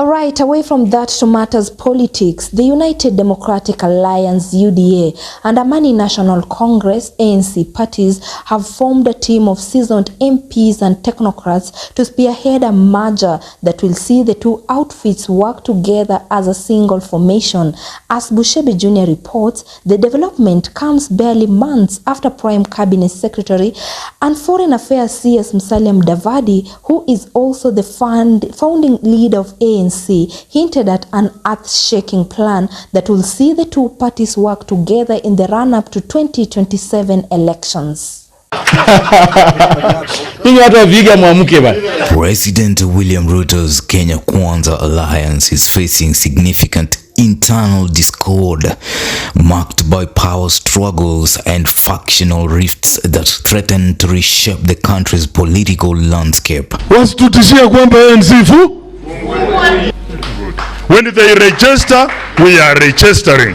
All right, away from that to matters politics, the United Democratic Alliance UDA and Amani National Congress ANC parties have formed a team of seasoned MPs and technocrats to spearhead a merger that will see the two outfits work together as a single formation. As Bushebe Jr. reports, the development comes barely months after Prime Cabinet Secretary and Foreign Affairs CS Mudavadi, who is also the founding leader of ANC, hinted at an earth-shaking plan that will see the two parties work together in the run-up to 2027 elections. President William Ruto's Kenya Kwanza alliance is facing significant internal discord marked by power struggles and factional rifts that threaten to reshape the country's political landscape. When they register, we are registering.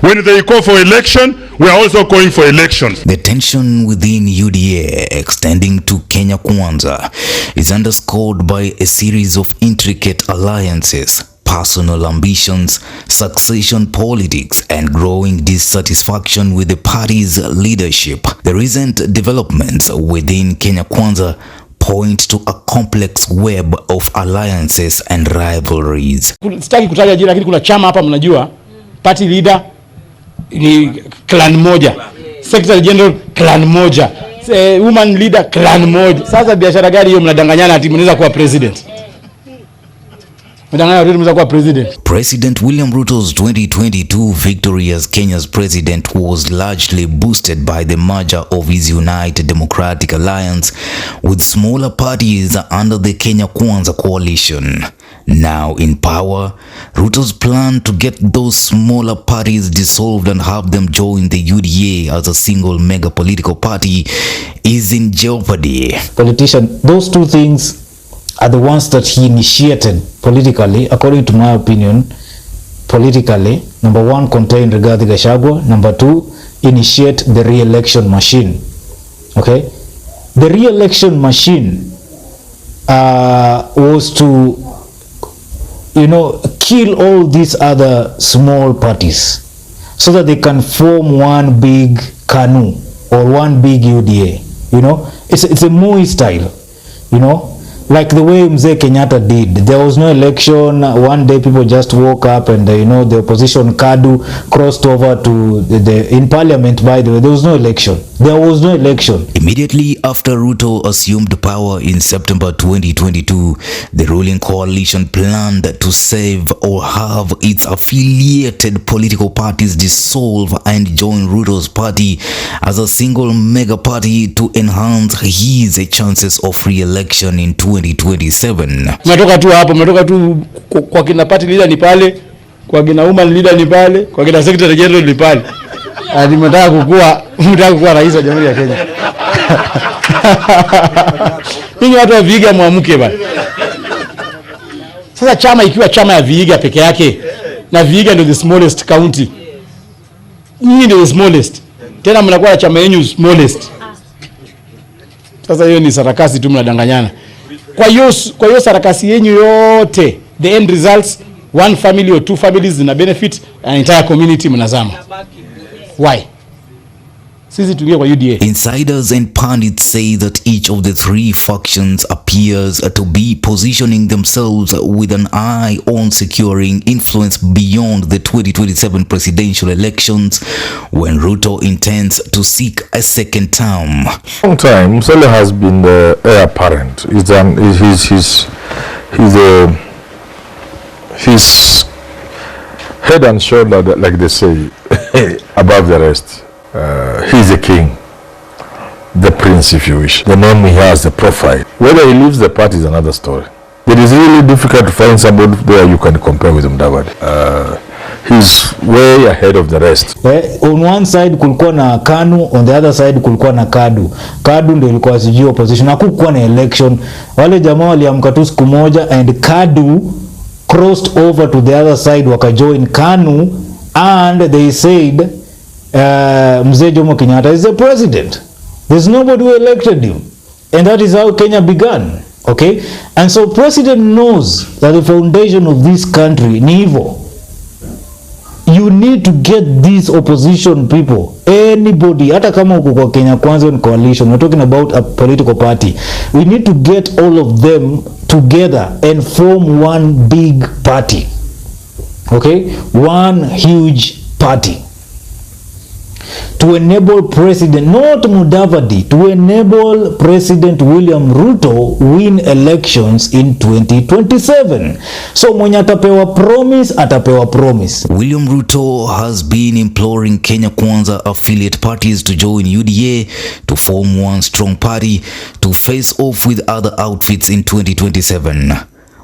When they call for election, we are also going for elections. The tension within UDA extending to Kenya Kwanza is underscored by a series of intricate alliances, personal ambitions, succession politics, and growing dissatisfaction with the party's leadership. The recent developments within Kenya Kwanza point to a complex web of alliances and rivalries. Sitaki kutaja jina, lakini kuna chama hapa mnajua, party leader ni clan moja, secretary general clan moja, woman leader clan moja. Sasa biashara gani hiyo mnadanganyana ati mnaweza kuwa president? President William Ruto's 2022 victory as Kenya's president was largely boosted by the merger of his United Democratic Alliance with smaller parties under the Kenya Kwanza coalition. Now in power, Ruto's plan to get those smaller parties dissolved and have them join the UDA as a single mega political party is in jeopardy. Politician, those two things are the ones that he initiated politically, according to my opinion, politically. Number one, contain Rigathi Gachagua. Number two, initiate the re-election machine. Okay? The re-election machine was to, kill all these other small parties so that they can form one big canoe or one big UDA. It's a Moi style, like the way Mzee Kenyatta did. There was no election. One day people just woke up and the opposition Kadu crossed over to in parliament. By the way, there was no election. Immediately after Ruto assumed power in September 2022, the ruling coalition planned to save or have its affiliated political parties dissolve and join Ruto's party as a single mega party to enhance his chances of re-election in 2027. Mnatoka tu hapo, mnatoka tu kwa kina party leader ni pale, kwa kina woman leader ni pale, kwa kina secretary general ni pale. Mnataka kukua rais wa Jamhuri ya Kenya. Ninyi watu wa Vihiga muamke bana. Sasa chama ikiwa chama ya Vihiga peke yake, na Vihiga ndio the smallest county. Ninyi ndio the smallest. Tena mnakuwa na chama yenu smallest. Sasa hiyo ni sarakasi tu, mnadanganyana. Kwa hiyo sarakasi yenu yote, the end results, one family or two families zina benefit, an entire community mnazama. Why? Sisi tuingie kwa UDA. Insiders and pundits say that each of the three factions appears to be positioning themselves with an eye on securing influence beyond the 2027 presidential elections, when Ruto intends to seek a second term. Long time, Musele has been the heir apparent. He's head and shoulder, like they say, above the rest. He's a king, the prince if you wish. The name he has, the profile. Whether he leaves the party is another story. It is really difficult to find somebody there you can compare with Mudavadi. He's way ahead of the rest. On one side kulikuwa na KANU, on the other side kulikuwa na KADU. KADU ndio ilikuwa sijui opposition. Hakukuwa na election. Wale jamaa waliamka tu siku moja and KADU crossed over to the other side wakajoin KANU and they said Mzee Jomo Kenyatta is the president. There's nobody who elected him. And that is how Kenya began. Okay? And so president knows that the foundation of this country ni hivyo. You need to get these opposition people, anybody, hata kama uko kwa Kenya Kwanza in coalition, we're talking about a political party. We need to get all of them together and form one big party. Okay? One huge party. To enable President, not Mudavadi, to enable President William Ruto win elections in 2027. So mwenye atapewa promise. William Ruto has been imploring Kenya Kwanza affiliate parties to join UDA to form one strong party to face off with other outfits in 2027.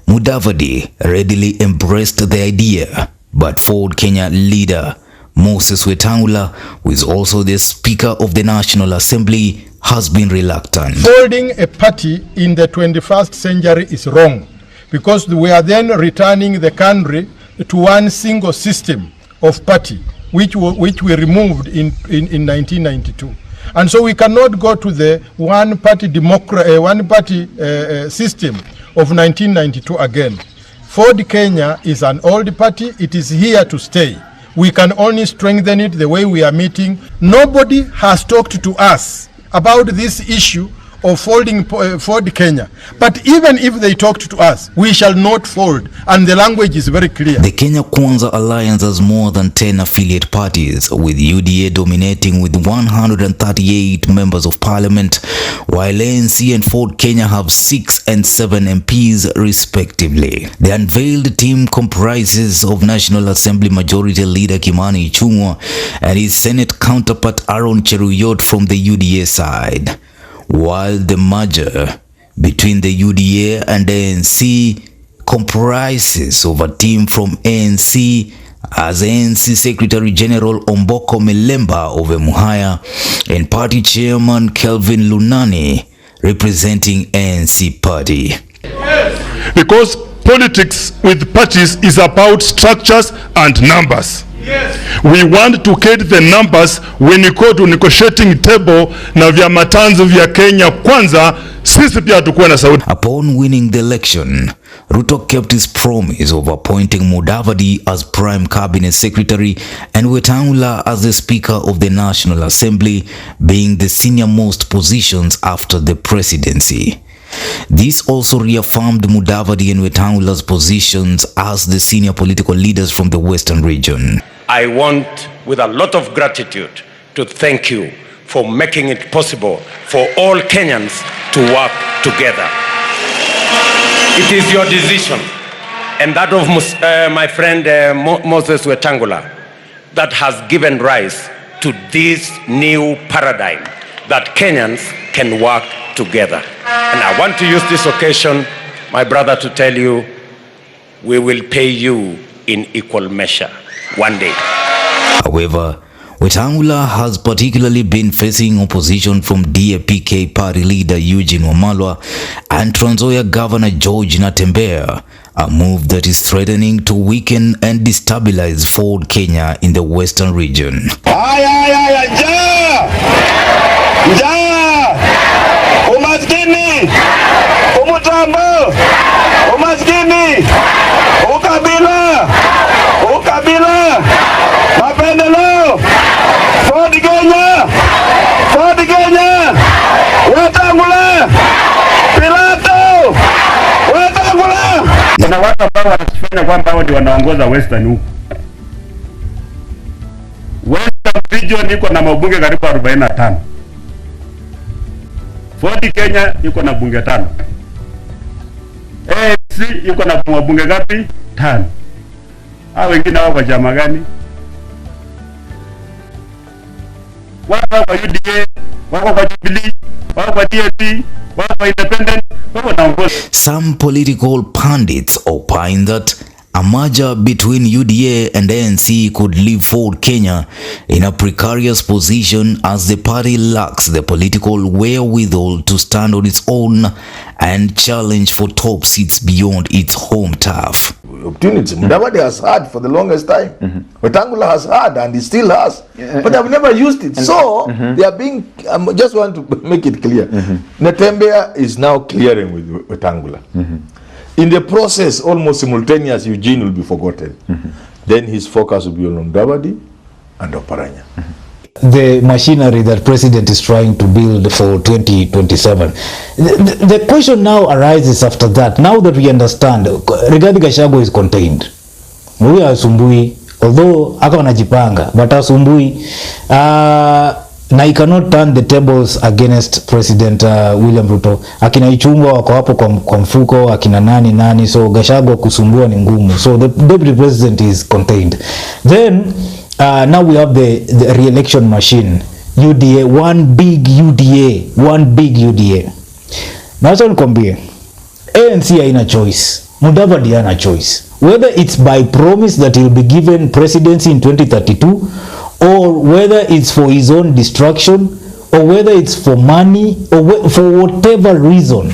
Mudavadi readily embraced the idea, but Ford Kenya leader Moses Wetangula, who is also the Speaker of the National Assembly, has been reluctant. Holding a party in the 21st century is wrong, because we are then returning the country to one single system of party, which we removed in 1992. And so we cannot go to the one-party system of 1992 again. Ford Kenya is an old party. It is here to stay. We can only strengthen it the way we are meeting. Nobody has talked to us about this issue of folding Ford Kenya. But even if they talked to us, we shall not fold. And the language is very clear. The Kenya Kwanza Alliance has more than 10 affiliate parties, with UDA dominating with 138 members of parliament, while ANC and Ford Kenya have 6 and 7 MPs respectively. The unveiled team comprises of National Assembly Majority Leader Kimani Ichung'wah and his Senate counterpart Aaron Cheruyot from the UDA side, while the merger between the UDA and ANC comprises of a team from ANC as ANC Secretary General Omboko Melemba of Emuhaya and Party Chairman Kelvin Lunani representing ANC Party. Because politics with parties is about structures and numbers. Yes. We want to get the numbers when you go to negotiating table na vyama tanzu vya Kenya Kwanza, sisi pia tukuwe na sauti. Upon winning the election, Ruto kept his promise of appointing Mudavadi as Prime Cabinet Secretary and Wetangula as the Speaker of the National Assembly, being the senior-most positions after the presidency. This also reaffirmed Mudavadi and Wetangula's positions as the senior political leaders from the Western region. I want, with a lot of gratitude, to thank you for making it possible for all Kenyans to work together. It is your decision, and that of my friend Moses Wetangula, that has given rise to this new paradigm that Kenyans can work together. And I want to use this occasion, my brother, to tell you, we will pay you in equal measure one day. However, Wetangula has particularly been facing opposition from DAP-K party leader Eugene Wamalwa and Trans Nzoia Governor George Natembeya, a move that is threatening to weaken and destabilize Ford Kenya in the Western region. Umaskini, umutambo, umaskini, ukabila, mapendeleo, Ford Kenya, Wetangula, Pilato, Wetangula. Kuna watu ambao wanafanya kwamba hao ndio wanaongoza Western huko. Western region iko na mabunge karibu 45. Ford Kenya iko na bunge 5. ANC iko na mabunge ngapi? 5. Hao wengine wao kwa chama gani? Wao kwa UDA, wao kwa Jubilee, wao kwa DAP, wao kwa Independent, wao wanaongoza. Some political pundits opine that A merger between UDA and ANC could leave Ford Kenya in a precarious position as the party lacks the political wherewithal to stand on its own and challenge for top seats beyond its home turf. Opportunity. Mudavadi has had for the longest time. Wetangula has had and he still has. But they have never used it. So they are being, I just want to make it clear. Natembea is now clearing with Wetangula. In the process, almost simultaneous, Eugene will be forgotten. Then his focus will be on Mudavadi and Oparanya. The machinery that president is trying to build for 2027. The question now arises after that. Now that we understand, Rigathi Gachagua is contained. We are Sumbui, although ako anajipanga, but asumbui. Na he cannot turn the tables against President William Ruto. Akina Ichungwa wako hapo kwa mfuko, akina nani, so Gachagua kusumbua ni ngumu. So the deputy president is contained. Then now we have the re-election machine. UDA, one big UDA. Now so nikwambie, ANC haina choice. Mudavadi hana choice. Whether it's by promise that he will be given presidency in 2032, or whether it's for his own destruction, or whether it's for money, or for whatever reason,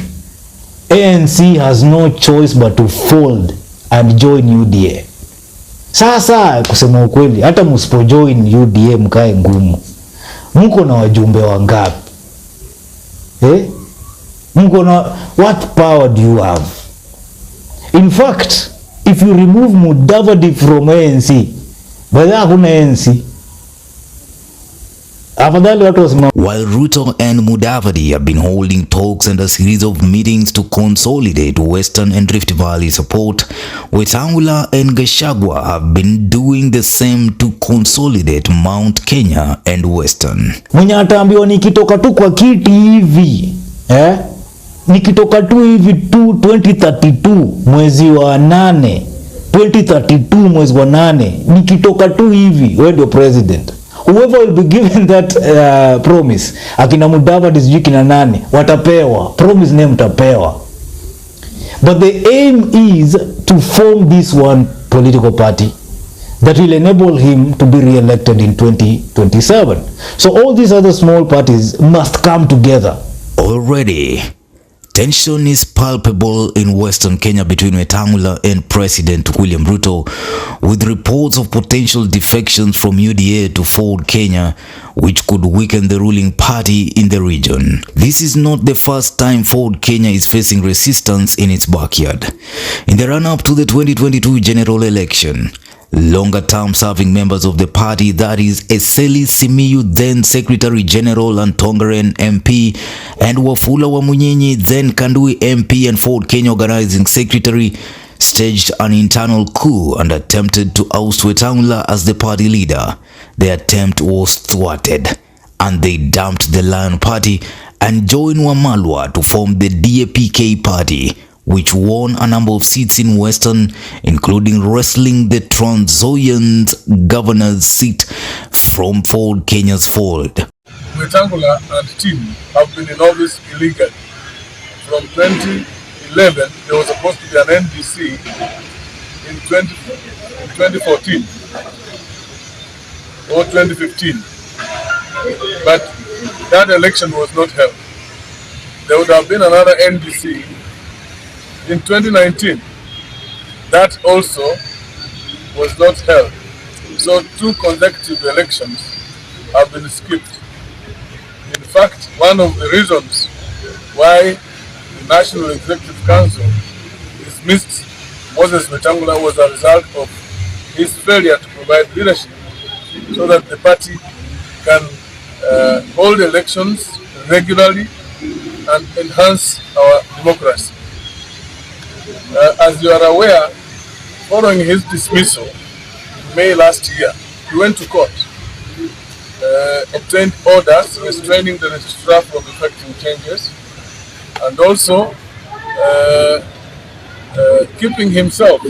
ANC has no choice but to fold and join UDA. Sasa kusema ukweli, hata msipo join UDA mkae ngumu. Mko na wajumbe wangapi? Mko na, what power do you have? In fact, if you remove Mudavadi from ANC, bado hakuna ANC. While Ruto and Mudavadi have been holding talks and a series of meetings to consolidate Western and Rift Valley support, Wetangula and Gachagua have been doing the same to consolidate Mount Kenya and Western. Mwenye ataambiwa nikitoka tu kwa kiti hivi, nikitoka tu hivi tu 2032 mwezi wa 8, 2032 mwezi wa 8, nikitoka tu hivi, wewe ndio president. Whoever will be given that promise, akina Mudavadi sijui kina nani, watapewa. Promise name mtapewa. But the aim is to form this one political party that will enable him to be re-elected in 2027. So all these other small parties must come together. Already, tension is palpable in Western Kenya between Wetangula and President William Ruto, with reports of potential defections from UDA to Ford Kenya, which could weaken the ruling party in the region. This is not the first time Ford Kenya is facing resistance in its backyard. In the run-up to the 2022 general election, longer-term serving members of the party, that is Eseli Simiyu, then Secretary General, and Tongaren MP, and Wafula Wamunyenyi, then Kandui MP and Ford Kenya Organizing Secretary, staged an internal coup and attempted to oust Wetangula as the party leader. The attempt was thwarted, and they dumped the Lion Party and joined Wamalwa to form the DAPK party, which won a number of seats in Western, including wresting the Trans-Nzoian governor's seat from Ford Kenya's fold. Wetangula and team have been in office illegally. From 2011, there was supposed to be an NDC in 2014 or 2015, but that election was not held. There would have been another NDC in 2019. That also was not held. So 2 consecutive elections have been skipped. In fact, one of the reasons why the National Executive Council dismissed Moses Wetangula was a result of his failure to provide leadership so that the party can hold elections regularly and enhance our democracy. As you are aware, following his dismissal in May last year, he went to court, obtained orders restraining the registrar from effecting changes, and also keeping himself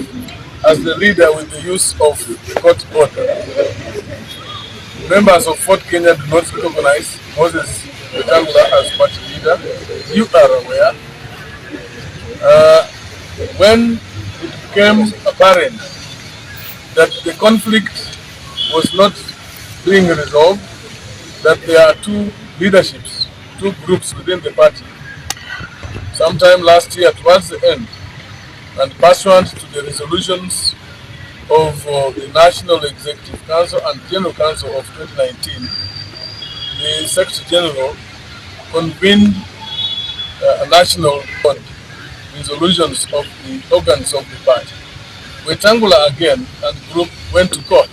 as the leader with the use of court order. Members of Fort Kenya do not recognize Moses Wetangula as party leader. You are aware. When became apparent that the conflict was not being resolved, that there are two leaderships, two groups within the party. Sometime last year, towards the end, and pursuant to the resolutions of the National Executive Council and General Council of 2019, the Secretary General convened a national board, resolutions of the organs of the party. Wetangula again and the group went to court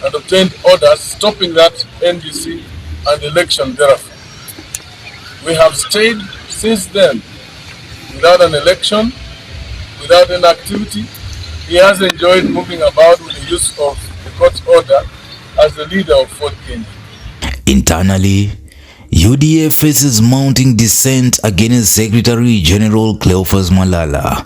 and obtained orders stopping that NDC and election thereafter. We have stayed since then without an election, without an activity. He has enjoyed moving about with the use of the court order as the leader of Fort Kenya. Internally, UDA faces mounting dissent against Secretary General Cleophas Malala.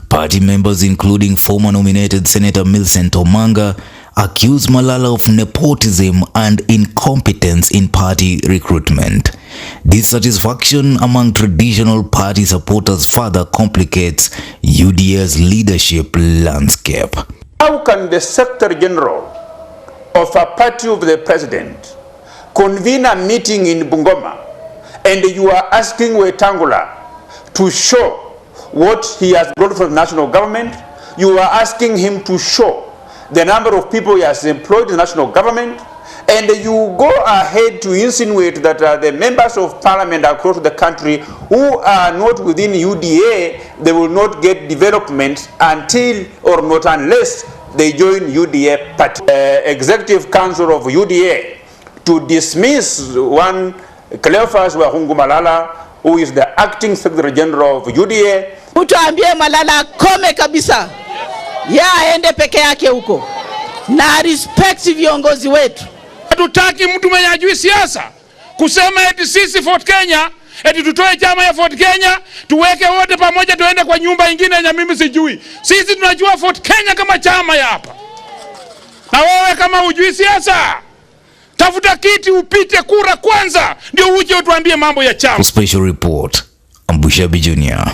Party members, including former nominated Senator Millicent Omanga, accuse Malala of nepotism and incompetence in party recruitment. Dissatisfaction among traditional party supporters further complicates UDA's leadership landscape. How can the Secretary General of a party of the President convene a meeting in Bungoma and you are asking Wetangula to show what he has brought from the national government? You are asking him to show the number of people he has employed in the national government, and you go ahead to insinuate that the members of parliament across the country who are not within UDA, they will not get development until or not unless they join UDA party. Executive Council of UDA to dismiss one Cleophas Wahungu Malala, who is the acting Secretary General of UDA. Utuambie Malala kome kabisa. Ya aende peke yake huko. Na respect viongozi wetu. Hatutaki mtu mwenye ajui siasa kusema eti sisi Fort Kenya, eti tutoe chama ya Fort Kenya, tuweke wote pamoja tuende kwa nyumba nyingine ya mimi sijui. Sisi tunajua Fort Kenya kama chama ya hapa. Na wewe kama hujui siasa, tafuta kiti upite kura kwanza ndio uje utuambie mambo ya chama. Special report, Ambushabi Junior.